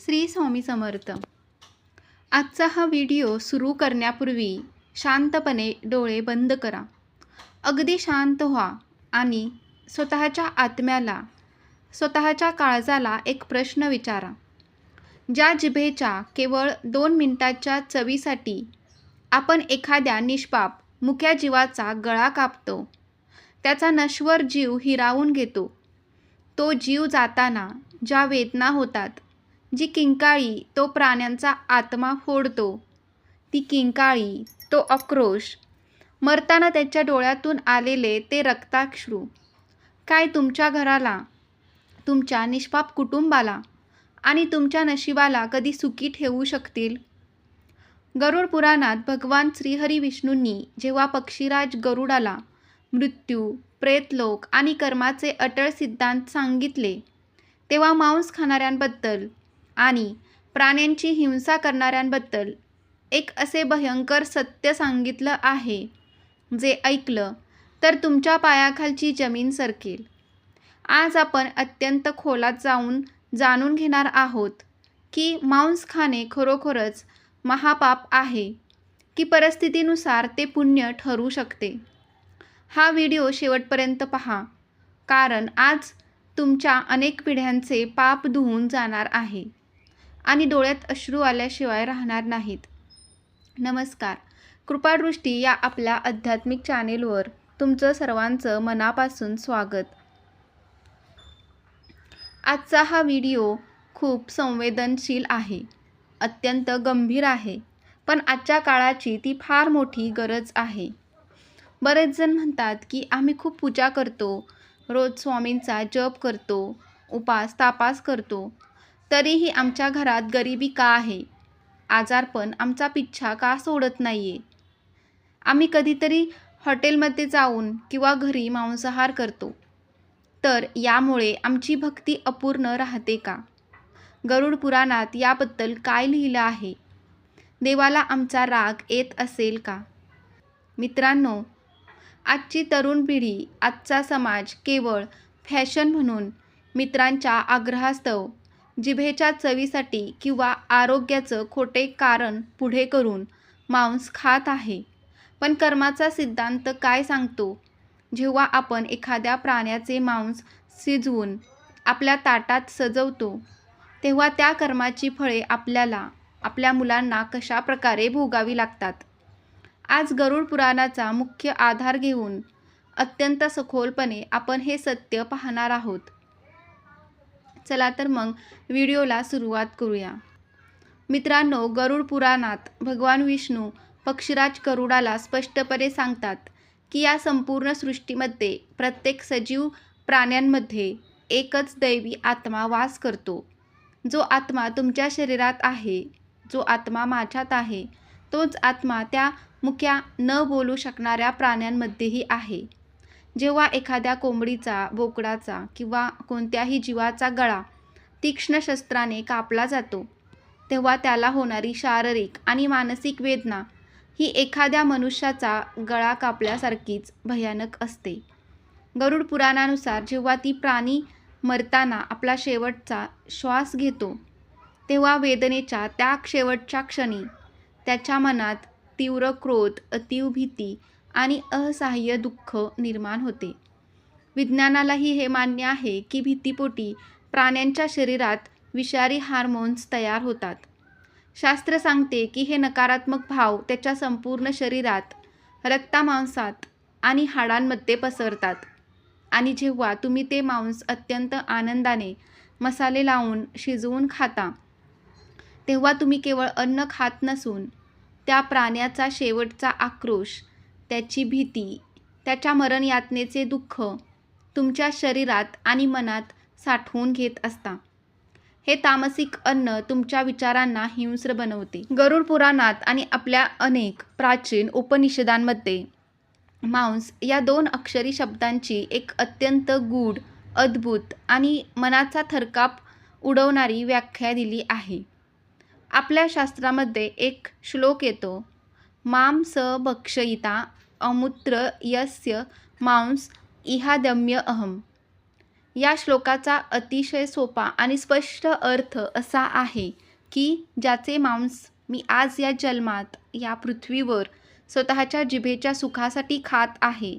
श्री स्वामी समर्थ. आजचा हा व्हिडिओ सुरू करण्यापूर्वी शांतपणे डोळे बंद करा. अगदी शांत व्हा आणि स्वतःच्या आत्म्याला, स्वतःच्या काळजाला एक प्रश्न विचारा. ज्या जिभेच्या केवळ 2 मिनिटाच्या चवीसाठी आपण एखाद्या निष्पाप मुक्या जीवाचा गळा कापतो, त्याचा नश्वर जीव हिरावून घेतो, तो जीव जाताना ज्या वेदना होतात, जी किंकाळी तो प्राण्यांचा आत्मा फोडतो, ती किंकाळी, तो आक्रोश, मरताना त्याच्या डोळ्यातून आलेले ते रक्ताश्रू, काय तुमच्या घराला, तुमच्या निष्पाप कुटुंबाला आणि तुमच्या नशिबाला कधी सुखी ठेवू शकतील? गरुड पुराणात भगवान श्रीहरी विष्णूंनी जेव्हा पक्षीराज गरुडाला मृत्यू, प्रेतलोक आणि कर्माचे अटळ सिद्धांत सांगितले, तेव्हा मांस खाणाऱ्यांबद्दल आणि प्राण्यांची हिंसा करणाऱ्यांबद्दल एक असे भयंकर सत्य सांगितलं आहे, जे ऐकलं तर तुमच्या पायाखालची जमीन सरकेल. आज आपण अत्यंत खोलात जाणून घेणार आहोत की मांस खाणे खरोखरच महापाप आहे की परिस्थितीनुसार ते पुण्य ठरू शकते. हा व्हिडिओ शेवटपर्यंत पहा, कारण आज तुमच्या अनेक पिढ्यांचे पाप धुवून जाणार आहे आणि डोळ्यात अश्रू आल्याशिवाय राहणार नाहीत. नमस्कार. कृपादृष्टी या आपल्या आध्यात्मिक चॅनेलवर तुमचं सर्वांचं मनापासून स्वागत. आजचा हा व्हिडिओ खूप संवेदनशील आहे, अत्यंत गंभीर आहे, पण आजच्या काळाची ती फार मोठी गरज आहे. बरेच जण म्हणतात की आम्ही खूप पूजा करतो, रोज स्वामींचा जप करतो, उपास तापास करतो, तरीही आमच्या घरात गरिबी का आहे? आजारपण आमचा पिच्छा का सोडत नाही आहे? आम्ही कधीतरी हॉटेलमध्ये जाऊन किंवा घरी मांसाहार करतो, तर यामुळे आमची भक्ती अपूर्ण राहते का? गरुड पुराणात याबद्दल काय लिहिलं आहे? देवाला आमचा राग येत असेल का? मित्रांनो, आजची तरुण पिढी, आजचा समाज केवळ फॅशन म्हणून, मित्रांच्या आग्रहास्तव, जिभेच्या चवीसाठी किंवा आरोग्याचं खोटे कारण पुढे करून मांस खात आहे. पण कर्माचा सिद्धांत काय सांगतो? जेव्हा आपण एखाद्या प्राण्याचे मांस शिजवून आपल्या ताटात सजवतो, तेव्हा त्या कर्माची फळे आपल्याला, आपल्या मुलांना कशा प्रकारे भोगावी लागतात. आज गरुड पुराणाचा मुख्य आधार घेऊन अत्यंत सखोलपणे आपण हे सत्य पाहणार आहोत. चला तर मग व्हिडिओला सुरुवात करूया. मित्रांनो, गरुड पुराणात भगवान विष्णू पक्षीराज गरुडाला स्पष्टपणे सांगतात की या संपूर्ण सृष्टीमध्ये प्रत्येक सजीव प्राण्यांमध्ये एकच दैवी आत्मा वास करतो. जो आत्मा तुमच्या शरीरात आहे, जो आत्मा माझ्यात आहे, तोच आत्मा त्या मुक्या न बोलू शकणाऱ्या प्राण्यांमध्येही आहे. जेव्हा एखाद्या कोंबडीचा, बोकडाचा किंवा कोणत्याही जीवाचा गळा तीक्ष्ण शस्त्राने कापला जातो, तेव्हा त्याला होणारी शारीरिक आणि मानसिक वेदना ही एखाद्या मनुष्याचा गळा कापल्यासारखीच भयानक असते. गरुड पुराणानुसार जेव्हा ती प्राणी मरताना आपला शेवटचा श्वास घेतो, तेव्हा वेदनेच्या त्या शेवटच्या क्षणी त्याच्या मनात तीव्र क्रोध, अतीव भीती आणि असहाय्य दुःख निर्माण होते. विज्ञानालाही हे मान्य आहे की भीतीपोटी प्राण्यांच्या शरीरात विषारी हार्मोन्स तयार होतात. शास्त्र सांगते की हे नकारात्मक भाव त्याच्या संपूर्ण शरीरात, रक्तामांसात आणि हाडांमध्ये पसरतात. आणि जेव्हा तुम्ही ते मांस अत्यंत आनंदाने मसाले लावून शिजवून खाता, तेव्हा तुम्ही केवळ अन्न खात नसून त्या प्राण्याचा शेवटचा आक्रोश, त्याची भीती, त्याच्या मरणयातनेचे दुःख तुमच्या शरीरात आणि मनात साठवून घेत असता. हे तामसिक अन्न तुमच्या विचारांना हिंस्र बनवते. गरुड पुराणात आणि आपल्या अनेक प्राचीन उपनिषदांमध्ये मांस या 2 अक्षरी शब्दांची एक अत्यंत गूढ, अद्भुत आणि मनाचा थरकाप उडवणारी व्याख्या दिली आहे. आपल्या शास्त्रामध्ये एक श्लोक येतो, मां स भक्षयिता अमुत्र यस्य मांस इहादम्य अहम. या श्लोकाचा अतिशय सोपा आणि स्पष्ट अर्थ असा आहे की ज्याचे मांस मी आज या जन्मात या पृथ्वीवर स्वतःच्या जिभेच्या सुखासाठी खात आहे,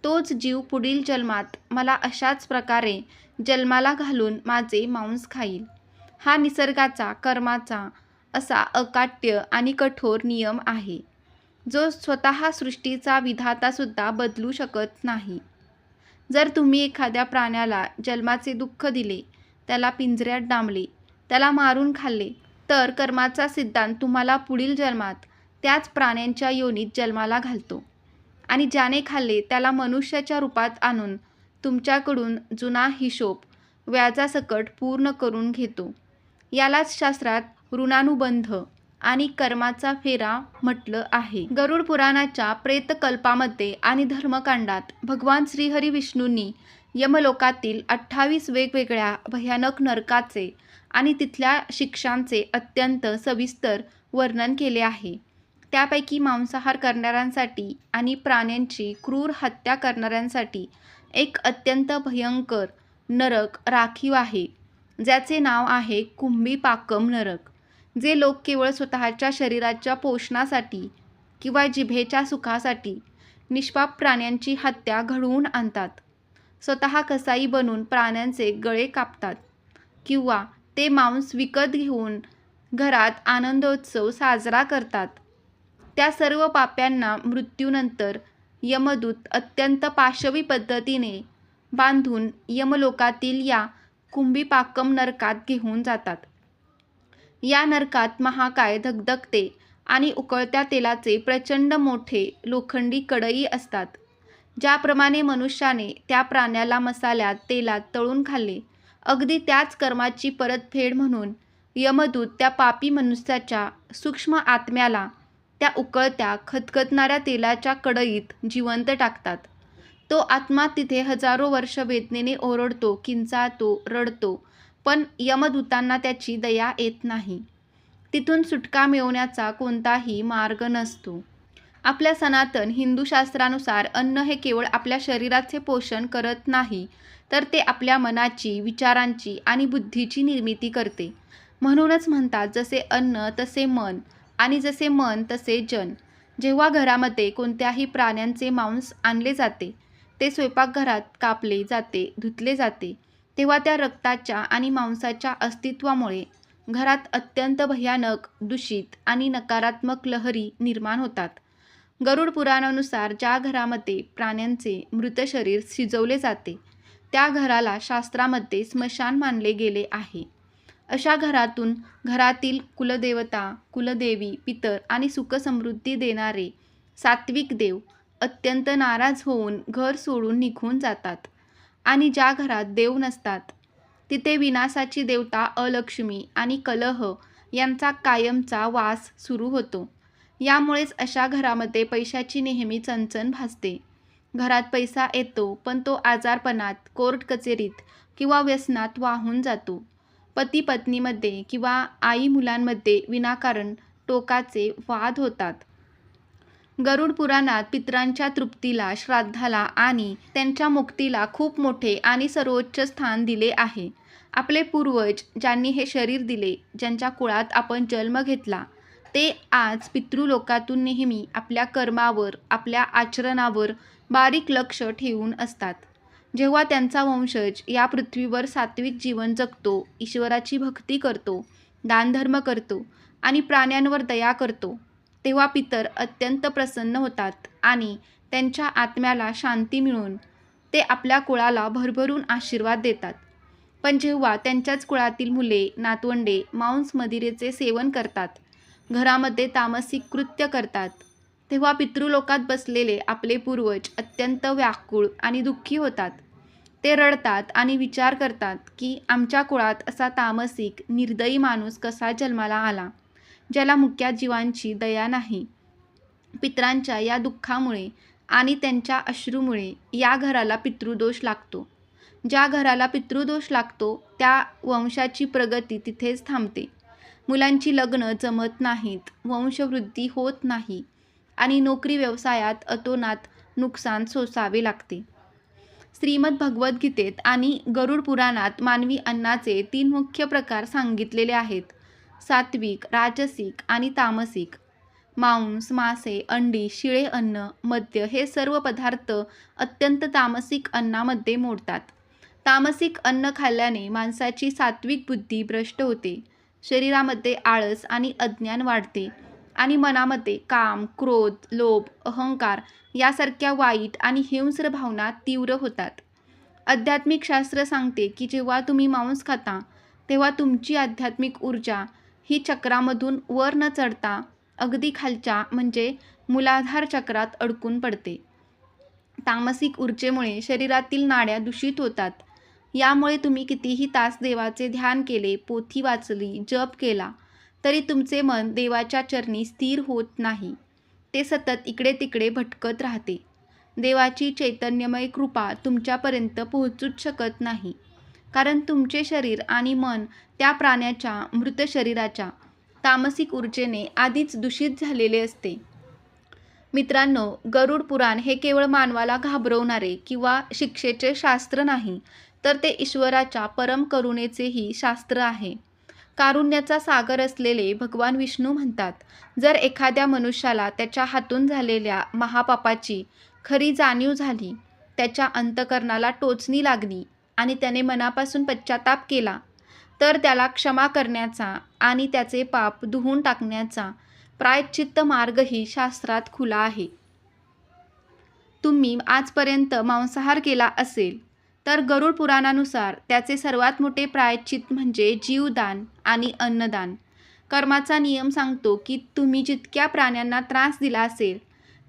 तोच जीव पुढील जन्मात मला अशाच प्रकारे जन्माला घालून माझे मांस खाईल. हा निसर्गाचा, कर्माचा असा अकाट्य आणि कठोर नियम आहे, जो स्वतः सृष्टीचा विधातासुद्धा बदलू शकत नाही. जर तुम्ही एखाद्या प्राण्याला जन्माचे दुःख दिले, त्याला पिंजऱ्यात डांबले, त्याला मारून खाल्ले, तर कर्माचा सिद्धांत तुम्हाला पुढील जन्मात त्याच प्राण्यांच्या योनीत जन्माला घालतो आणि ज्याने खाल्ले त्याला मनुष्याच्या रूपात आणून तुमच्याकडून जुना हिशोब व्याजासकट पूर्ण करून घेतो. यालाच शास्त्रात ऋणानुबंध आणि कर्माचा फेरा म्हटलं आहे. गरुड पुराणाच्या प्रेतकल्पामध्ये आणि धर्मकांडात भगवान श्रीहरी विष्णूंनी यमलोकातील 28 वेगवेगळ्या भयानक नरकाचे आणि तिथल्या शिक्षांचे अत्यंत सविस्तर वर्णन केले आहे. त्यापैकी मांसाहार करणाऱ्यांसाठी आणि प्राण्यांची क्रूर हत्या करणाऱ्यांसाठी एक अत्यंत भयंकर नरक राखीव आहे, ज्याचे नाव आहे कुंभीपाकम नरक. जे लोक केवळ स्वतःच्या शरीराच्या पोषणासाठी किंवा जिभेच्या सुखासाठी निष्पाप प्राण्यांची हत्या घडवून आणतात, स्वतः कसाई बनून प्राण्यांचे गळे कापतात किंवा ते मांस विकत घेऊन घरात आनंदोत्सव साजरा करतात, त्या सर्व पाप्यांना मृत्यूनंतर यमदूत अत्यंत पाशवी पद्धतीने बांधून यमलोकातील या कुंभीपाकम नरकात घेऊन जातात. या नरकात महाकाय धगधगते आणि उकळत्या तेलाचे प्रचंड मोठे लोखंडी कढई असतात. ज्याप्रमाणे मनुष्याने त्या प्राण्याला मसाल्यात तेलात तळून खाल्ले, अगदी त्याच कर्माची परतफेड म्हणून यमदूत त्या पापी मनुष्याच्या सूक्ष्म आत्म्याला त्या उकळत्या खदखदणाऱ्या तेलाच्या कढईत जिवंत टाकतात. तो आत्मा तिथे हजारो वर्ष वेदनेने ओरडतो, किंचाळतो, रडतो, पण यमदूतांना त्याची दया येत नाही. तिथून सुटका मिळवण्याचा कोणताही मार्ग नसतो. आपल्या सनातन हिंदू शास्त्रानुसार अन्न हे केवळ आपल्या शरीराचे पोषण करत नाही, तर ते आपल्या मनाची, विचारांची आणि बुद्धीची निर्मिती करते. म्हणूनच म्हणतात, जसे अन्न तसे मन आणि जसे मन तसे जन. जेव्हा घरामध्ये कोणत्याही प्राण्यांचे मांस आणले जाते, ते स्वयंपाकघरात कापले जाते, धुतले जाते, तेव्हा त्या रक्ताच्या आणि मांसाच्या अस्तित्वामुळे घरात अत्यंत भयानक, दूषित आणि नकारात्मक लहरी निर्माण होतात. गरुड पुराणानुसार ज्या घरामध्ये प्राण्यांचे मृत शरीर शिजवले जाते, त्या घराला शास्त्रामध्ये स्मशान मानले गेले आहे. अशा घरातून घरातील कुलदेवता, कुलदेवी, पितर आणि सुखसमृद्धी देणारे सात्विक देव अत्यंत नाराज होऊन घर सोडून निघून जातात. आणि ज्या घरात देव नसतात, तिथे विनाशाची देवता अलक्ष्मी आणि कलह यांचा कायमचा वास सुरू होतो. यामुळेच अशा घरामध्ये पैशाची नेहमी चणचण भासते. घरात पैसा येतो, पण तो आजारपणात, कोर्ट कचेरीत किंवा व्यसनात वाहून जातो. पती पत्नीमध्ये किंवा आई मुलांमध्ये विनाकारण टोकाचे वाद होतात. गरुड पुराणात पितरांच्या तृप्तीला, श्राद्धाला आणि त्यांच्या मुक्तीला खूप मोठे आणि सर्वोच्च स्थान दिले आहे. आपले पूर्वज ज्यांनी हे शरीर दिले, ज्यांच्या कुळात आपण जन्म घेतला, ते आज पितृलोकातून नेहमी आपल्या कर्मावर, आपल्या आचरणावर बारीक लक्ष ठेवून असतात. जेव्हा त्यांचा वंशज या पृथ्वीवर सात्विक जीवन जगतो, ईश्वराची भक्ती करतो, दानधर्म करतो आणि प्राण्यांवर दया करतो, तेव्हा पितर अत्यंत प्रसन्न होतात आणि त्यांच्या आत्म्याला शांती मिळून ते आपल्या कुळाला भरभरून आशीर्वाद देतात. पण जेव्हा त्यांच्याच कुळातील मुले, नातवंडे मांस मदिरेचे सेवन करतात, घरामध्ये तामसिक कृत्य करतात, तेव्हा पितृलोकात बसलेले आपले पूर्वज अत्यंत व्याकुळ आणि दुःखी होतात. ते रडतात आणि विचार करतात की आमच्या कुळात असा तामसिक, निर्दयी माणूस कसा जन्माला आला, ज्याला मुक्या जीवांची दया नाही. पितरांच्या या दुःखामुळे आणि त्यांच्या अश्रूमुळे या घराला पितृदोष लागतो. ज्या घराला पितृदोष लागतो, त्या वंशाची प्रगती तिथेच थांबते. मुलांची लग्न जमत नाहीत, वंशवृद्धी होत नाही आणि नोकरी व्यवसायात अतोनात नुकसान सोसावे लागते. श्रीमद भगवद्गीतेत आणि गरुड पुराणात मानवी अन्नाचे 3 मुख्य प्रकार सांगितलेले आहेत: सात्विक, राजसिक आणि तामसिक. मांस, मासे, अंडी, शिळे अन्न, मद्य हे सर्व पदार्थ अत्यंत तामसिक अन्नामध्ये मोडतात. तामसिक अन्न खाल्ल्याने माणसाची सात्विक बुद्धी भ्रष्ट होते, शरीरामध्ये आळस आणि अज्ञान वाढते आणि मनामध्ये काम, क्रोध, लोभ, अहंकार यासारख्या वाईट आणि हिंस्र भावना तीव्र होतात. आध्यात्मिक शास्त्र सांगते की जेव्हा तुम्ही मांस खाता तेव्हा तुमची आध्यात्मिक ऊर्जा ही चक्रामधून वर न चढता अगदी खालच्या म्हणजे मूलाधार चक्रात अडकून पडते. तामसिक ऊर्जेमुळे शरीरातील नाड्या दूषित होतात. यामुळे तुम्ही कितीही तास देवाचे ध्यान केले, पोथी वाचली, जप केला तरी तुमचे मन देवाच्या चरणी स्थिर होत नाही. ते सतत इकडे तिकडे भटकत राहते. देवाची चैतन्यमय कृपा तुमच्यापर्यंत पोहोचूच शकत नाही, कारण तुमचे शरीर आणि मन त्या प्राण्याच्या मृत शरीराच्या तामसिक ऊर्जेने आधीच दूषित झालेले असते. मित्रांनो, गरुड पुराण हे केवळ मानवाला घाबरवणारे किंवा शिक्षेचे शास्त्र नाही, तर ते ईश्वराच्या परम करुणेचेही शास्त्र आहे. कारुण्याचा सागर असलेले भगवान विष्णू म्हणतात, जर एखाद्या मनुष्याला त्याच्या हातून झालेल्या महापापाची खरी जाणीव झाली, त्याच्या अंतःकरणाला टोचणी लागली आणि त्याने मनापासून पश्चाताप केला, तर त्याला क्षमा करण्याचा आणि त्याचे पाप धुवून टाकण्याचा प्रायश्चित्त मार्गही शास्त्रात खुला आहे. तुम्ही आजपर्यंत मांसाहार केला असेल तर गरुड पुराणानुसार त्याचे सर्वात मोठे प्रायश्चित्त म्हणजे जीवदान आणि अन्नदान. कर्माचा नियम सांगतो की तुम्ही जितक्या प्राण्यांना त्रास दिला असेल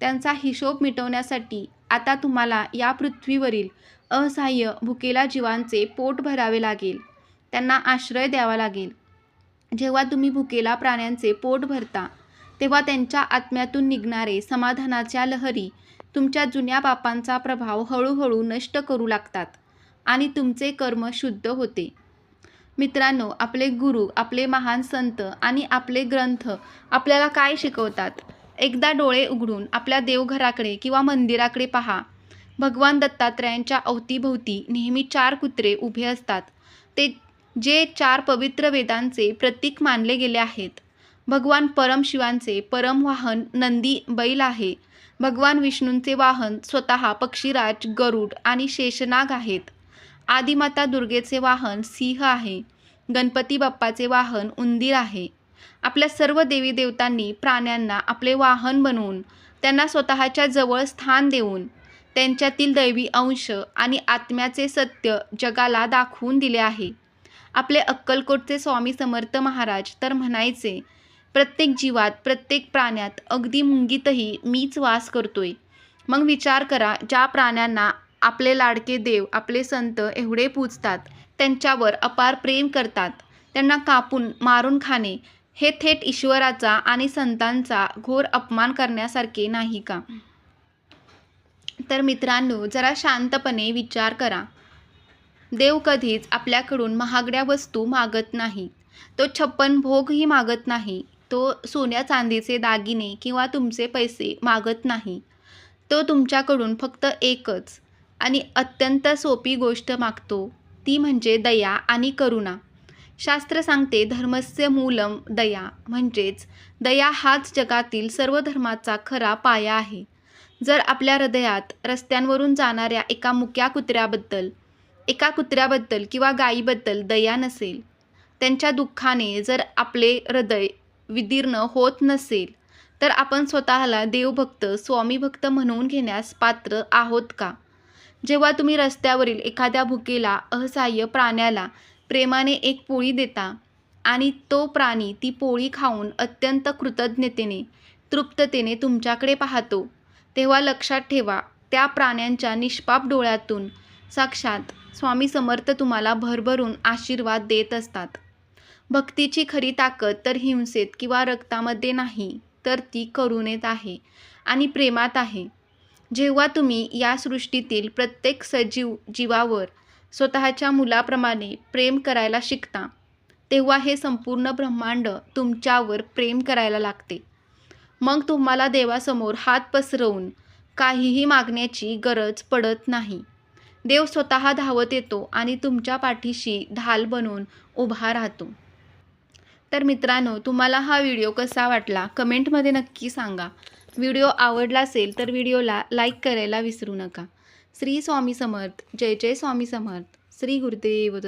त्यांचा हिशोब मिटवण्यासाठी आता तुम्हाला या पृथ्वीवरील असहाय्य भुकेल्या जीवांचे पोट भरावे लागेल, त्यांना आश्रय द्यावा लागेल. जेव्हा तुम्ही भुकेल्या प्राण्यांचे पोट भरता तेव्हा त्यांच्या आत्म्यातून निघणारे समाधानाच्या लहरी तुमच्या जुन्या पापांचा प्रभाव हळूहळू नष्ट करू लागतात आणि तुमचे कर्म शुद्ध होते. मित्रांनो, आपले गुरु, आपले महान संत आणि आपले ग्रंथ आपल्याला काय शिकवतात? एकदा डोळे उघडून आपल्या देवघराकडे किंवा मंदिराकडे पहा. भगवान दत्तात्रयांच्या अवतीभोवती नेहमी 4 कुत्रे उभे असतात, ते जे 4 पवित्र वेदांचे प्रतीक मानले गेले आहेत. भगवान परमशिवांचे परम वाहन नंदी बैल आहे. भगवान विष्णूंचे वाहन स्वतः पक्षीराज गरुड आणि शेषनाग आहेत. आदिमाता दुर्गेचे वाहन सिंह आहे. गणपती बाप्पाचे वाहन उंदीर आहे. आपल्या सर्व देवी देवतांनी प्राण्यांना आपले वाहन बनवून त्यांना स्वतःच्या जवळ स्थान देऊन त्यांच्यातील दैवी अंश आणि आत्म्याचे सत्य जगाला दाखवून दिले आहे. आपले अक्कलकोटचे स्वामी समर्थ महाराज तर म्हणायचे, प्रत्येक जीवात, प्रत्येक प्राण्यात, अगदी मुंगीतही मीच वास करतोय. मग विचार करा, ज्या प्राण्यांना आपले लाडके देव, आपले संत एवढे पूजतात, त्यांच्यावर अपार प्रेम करतात, त्यांना कापून मारून खाणे हे थेट ईश्वराचा आणि संतांचा घोर अपमान करण्यासारखे नाही का? तर मित्रांनो, जरा शांतपणे विचार करा. देव कधीच आपल्याकडून महागड्या वस्तू मागत नाही. तो 56 भोगही मागत नाही. तो सोन्या चांदीचे दागिने किंवा तुमचे पैसे मागत नाही. तो तुमच्याकडून फक्त एकच आणि अत्यंत सोपी गोष्ट मागतो, ती म्हणजे दया आणि करुणा. शास्त्र सांगते, धर्मस्य मूलम दया, म्हणजेच दया हाच जगातील सर्व धर्माचा खरा पाया आहे. जर आपल्या हृदयात रस्त्यांवरून जाणाऱ्या एका कुत्र्याबद्दल किंवा गायीबद्दल दया नसेल, त्यांच्या दुःखाने जर आपले हृदय विदीर्ण होत नसेल, तर आपण स्वतःला देवभक्त, स्वामीभक्त म्हणून घेण्यास पात्र आहोत का? जेव्हा तुम्ही रस्त्यावरील एखाद्या भुकेला, असहाय्य प्राण्याला प्रेमाने एक पोळी देता आणि तो प्राणी ती पोळी खाऊन अत्यंत कृतज्ञतेने, तृप्ततेने तुमच्याकडे पाहतो, तेव्हा लक्षात ठेवा, त्या प्राण्यांच्या निष्पाप डोळ्यातून साक्षात स्वामी समर्थ तुम्हाला भरभरून आशीर्वाद देत असतात. भक्तीची खरी ताकद तर हिंसेत किंवा रक्तामध्ये नाही, तर ती करुणेत आहे आणि प्रेमात आहे. जेव्हा तुम्ही या सृष्टीतील प्रत्येक सजीव जीवावर स्वतःच्या मुलाप्रमाणे प्रेम करायला शिकता, तेव्हा हे संपूर्ण ब्रह्मांड तुमच्यावर प्रेम करायला लागते. मग तुम्हाला देवासमोर हात पसरवून काहीही मागण्याची गरज पडत नाही. देव स्वतः धावत येतो आणि तुमच्या पाठीशी ढाल बनून उभा राहतो. तर मित्रांनो, तुम्हाला हा व्हिडिओ कसा वाटला कमेंटमध्ये नक्की सांगा. व्हिडिओ आवडला असेल तर व्हिडिओला लाईक करायला विसरू नका. श्री स्वामी समर्थ. जय जय स्वामी समर्थ. श्री गुरुदेव दत्त.